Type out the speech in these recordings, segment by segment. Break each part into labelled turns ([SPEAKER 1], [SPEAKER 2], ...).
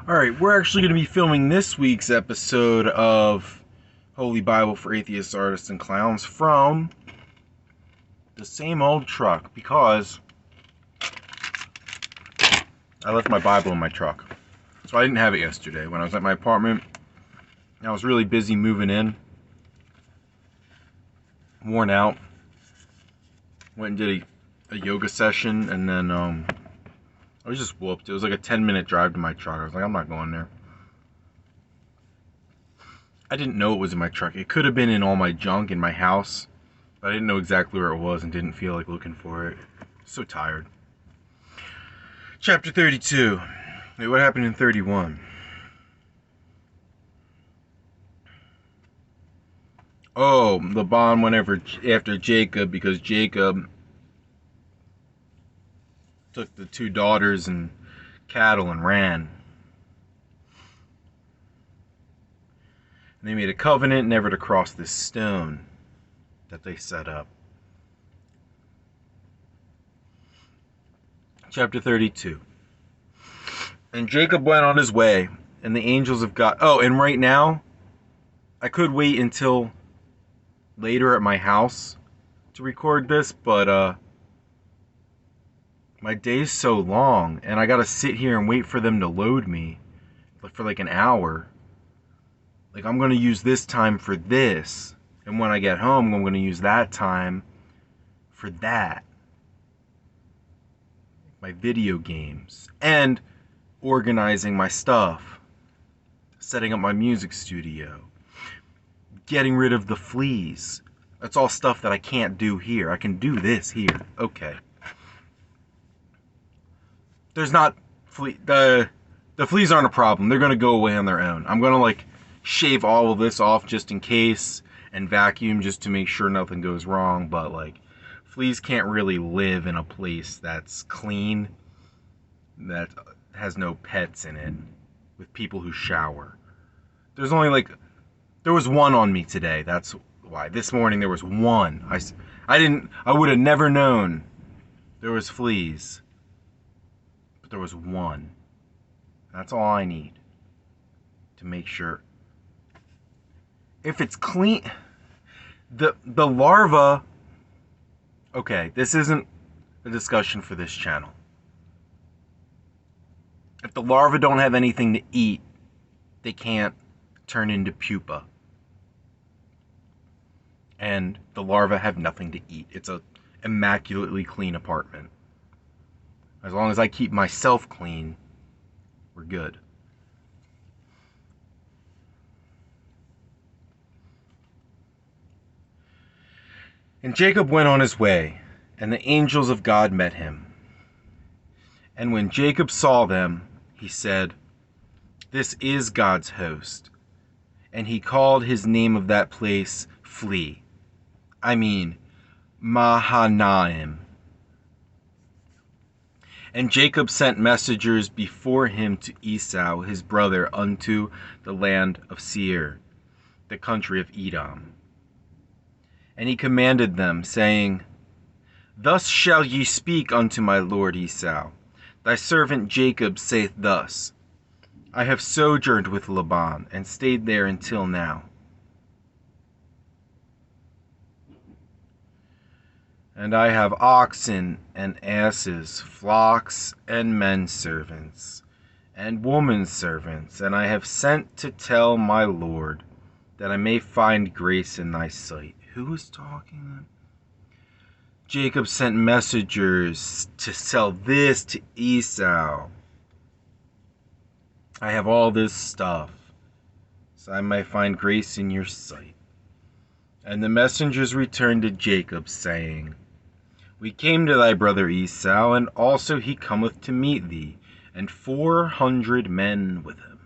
[SPEAKER 1] Alright, we're actually going to be filming this week's episode of Holy Bible for Atheists, Artists, and Clowns from the same old truck because I left my Bible in my truck. So I didn't have it yesterday when I was at my apartment. I was really busy moving in. Worn out. Went and did a yoga session and then I was just whooped. It was like a 10-minute drive to my truck. I was like, I'm not going there. I didn't know it was in my truck. It could have been in all my junk in my house, but I didn't know exactly where it was and didn't feel like looking for it. So tired. Chapter 32. Wait, what happened in 31? Oh, Laban went after Jacob because Jacob took the 2 daughters and cattle and ran. And they made a covenant never to cross this stone that they set up. Chapter 32. And Jacob went on his way, and the angels of God... Oh, and right now, I could wait until later at my house to record this, but my day's so long, and I gotta sit here and wait for them to load me for like an hour. Like, I'm gonna use this time for this, and when I get home, I'm gonna use that time for that. My video games, and organizing my stuff, setting up my music studio, getting rid of the fleas. That's all stuff that I can't do here. I can do this here. Okay. There's not the fleas aren't a problem. They're gonna go away on their own. I'm gonna like shave all of this off just in case and vacuum just to make sure nothing goes wrong, but like fleas can't really live in a place that's clean, that has no pets in it, with people who shower. There's only like there was one on me today. That's why this morning there was one. I would have never known there was fleas. There was one. That's all I need to make sure. If it's clean, the larva. Okay, this isn't a discussion for this channel. If the larvae don't have anything to eat, they can't turn into pupa. And the larvae have nothing to eat. It's a immaculately clean apartment. As long as I keep myself clean, we're good. And Jacob went on his way, and the angels of God met him. And when Jacob saw them, he said, "This is God's host." And he called his name of that place Flee. I mean, Mahanaim. And Jacob sent messengers before him to Esau his brother unto the land of Seir, the country of Edom. And he commanded them, saying, "Thus shall ye speak unto my lord Esau. Thy servant Jacob saith thus, I have sojourned with Laban, and stayed there until now. And I have oxen and asses, flocks and men servants, and woman servants, and I have sent to tell my Lord, that I may find grace in thy sight." Who is talking? Jacob sent messengers to sell this to Esau. I have all this stuff, so I may find grace in your sight. And the messengers returned to Jacob, saying, We came to thy brother Esau, and also he cometh to meet thee, and 400 men with him.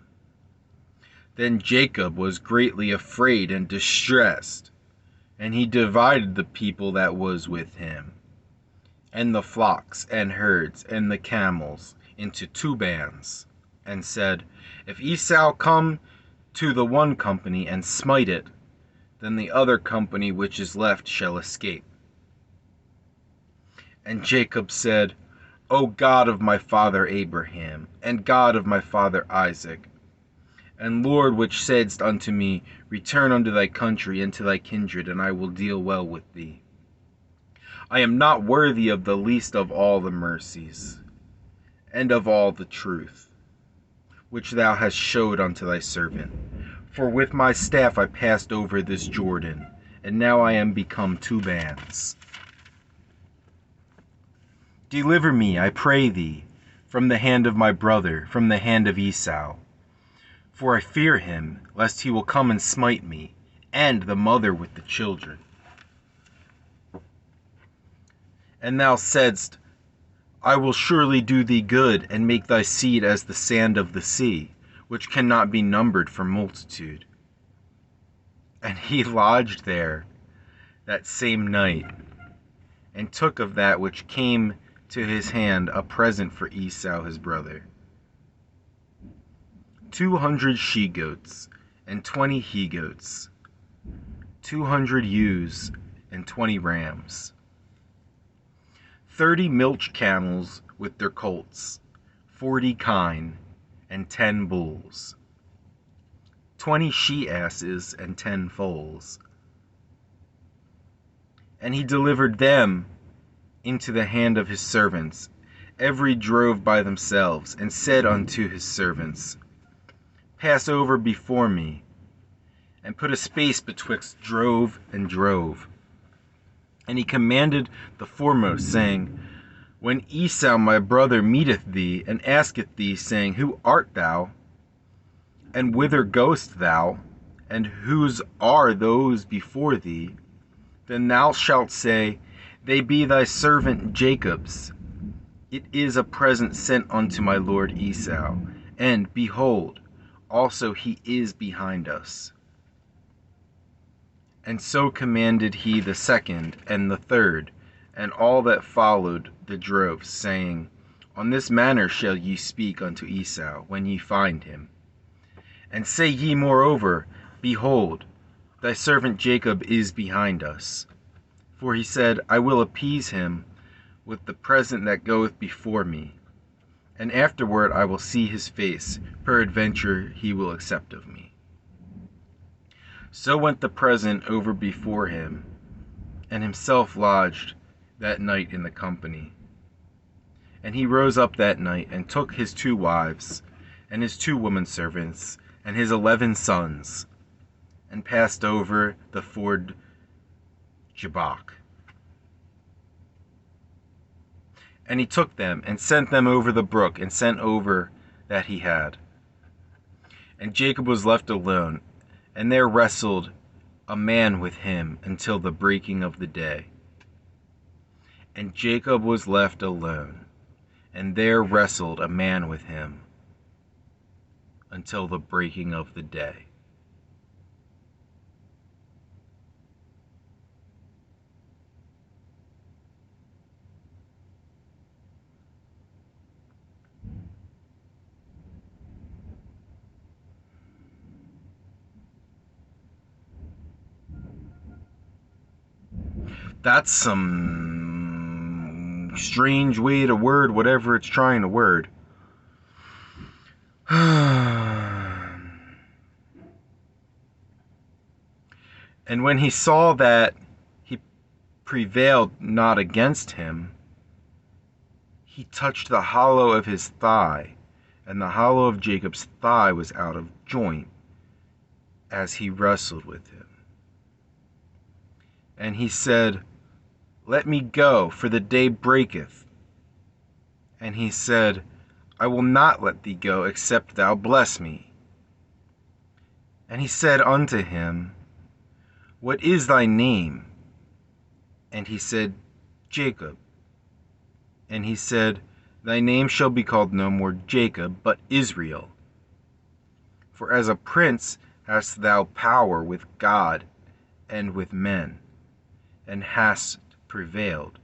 [SPEAKER 1] Then Jacob was greatly afraid and distressed, and he divided the people that was with him, and the flocks and herds and the camels into 2 bands, and said, If Esau come to the one company and smite it, then the other company which is left shall escape. And Jacob said, O God of my father Abraham, and God of my father Isaac, and Lord, which saidst unto me, Return unto thy country and to thy kindred, and I will deal well with thee. I am not worthy of the least of all the mercies, and of all the truth, which thou hast showed unto thy servant. For with my staff I passed over this Jordan, and now I am become two bands. Deliver me, I pray thee, from the hand of my brother, from the hand of Esau. For I fear him, lest he will come and smite me, and the mother with the children. And thou saidst, I will surely do thee good, and make thy seed as the sand of the sea, which cannot be numbered for multitude. And he lodged there that same night, and took of that which came to his hand a present for Esau his brother, 200 she-goats, and 20 he-goats, 200 ewes, and 20 rams, 30 milch camels with their colts, 40 kine, and 10 bulls, 20 she-asses, and 10 foals. And he delivered them into the hand of his servants, every drove by themselves, and said unto his servants, Pass over before me, and put a space betwixt drove and drove. And he commanded the foremost, saying, When Esau my brother meeteth thee, and asketh thee, saying, Who art thou? And whither goest thou? And whose are those before thee? Then thou shalt say, They be thy servant Jacob's. It is a present sent unto my lord Esau, and, behold, also he is behind us. And so commanded he the second and the third, and all that followed the droves, saying, On this manner shall ye speak unto Esau, when ye find him. And say ye moreover, Behold, thy servant Jacob is behind us. For he said, I will appease him with the present that goeth before me, and afterward I will see his face, peradventure he will accept of me. So went the present over before him, and himself lodged that night in the company. And he rose up that night, and took his 2 wives, and his 2 women servants, and his 11 sons, and passed over the ford Jabbok. And he took them, and sent them over the brook, and sent over that he had. And Jacob was left alone, and there wrestled a man with him until the breaking of the day. And Jacob was left alone, and there wrestled a man with him until the breaking of the day. That's some strange way to word whatever it's trying to word. And when he saw that he prevailed not against him, he touched the hollow of his thigh, and the hollow of Jacob's thigh was out of joint as he wrestled with him. And he said, Let me go, for the day breaketh. And he said, I will not let thee go, except thou bless me. And he said unto him, What is thy name? And he said, Jacob. And he said, Thy name shall be called no more Jacob, but Israel. For as a prince hast thou power with God and with men, and hast prevailed.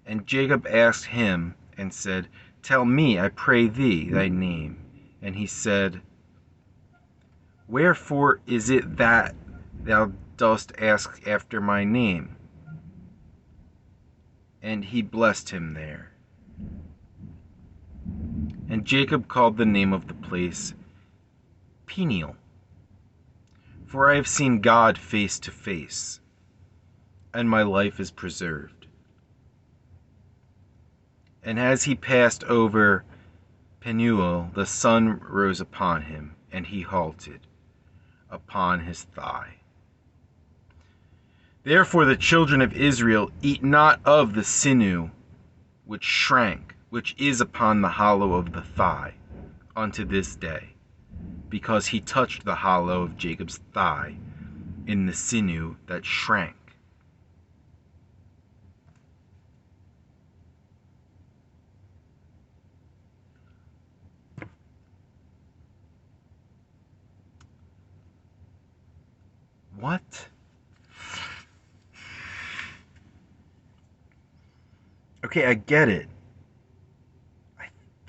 [SPEAKER 1] And Jacob asked him, and said, Tell me, I pray thee, thy name. And he said, Wherefore is it that thou dost ask after my name? And he blessed him there. And Jacob called the name of the place Peniel, for I have seen God face to face, and my life is preserved. And as he passed over Penuel, the sun rose upon him, and he halted upon his thigh. Therefore the children of Israel eat not of the sinew which shrank, which is upon the hollow of the thigh, unto this day, because he touched the hollow of Jacob's thigh in the sinew that shrank. What? Okay, I get it.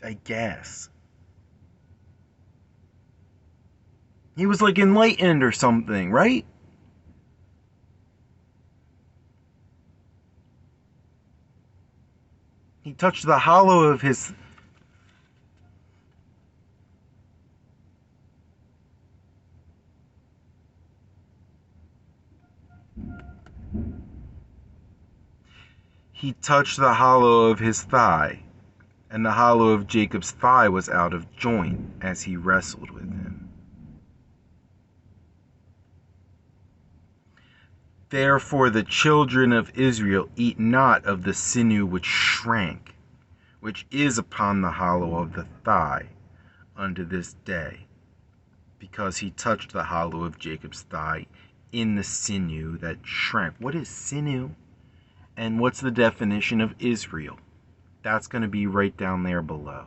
[SPEAKER 1] I guess. He was like enlightened or something, right? He touched the hollow of his... He touched the hollow of his thigh, and the hollow of Jacob's thigh was out of joint as he wrestled with him. Therefore the children of Israel eat not of the sinew which shrank, which is upon the hollow of the thigh, unto this day, because he touched the hollow of Jacob's thigh in the sinew that shrank. What is sinew? And what's the definition of Israel? That's going to be right down there below.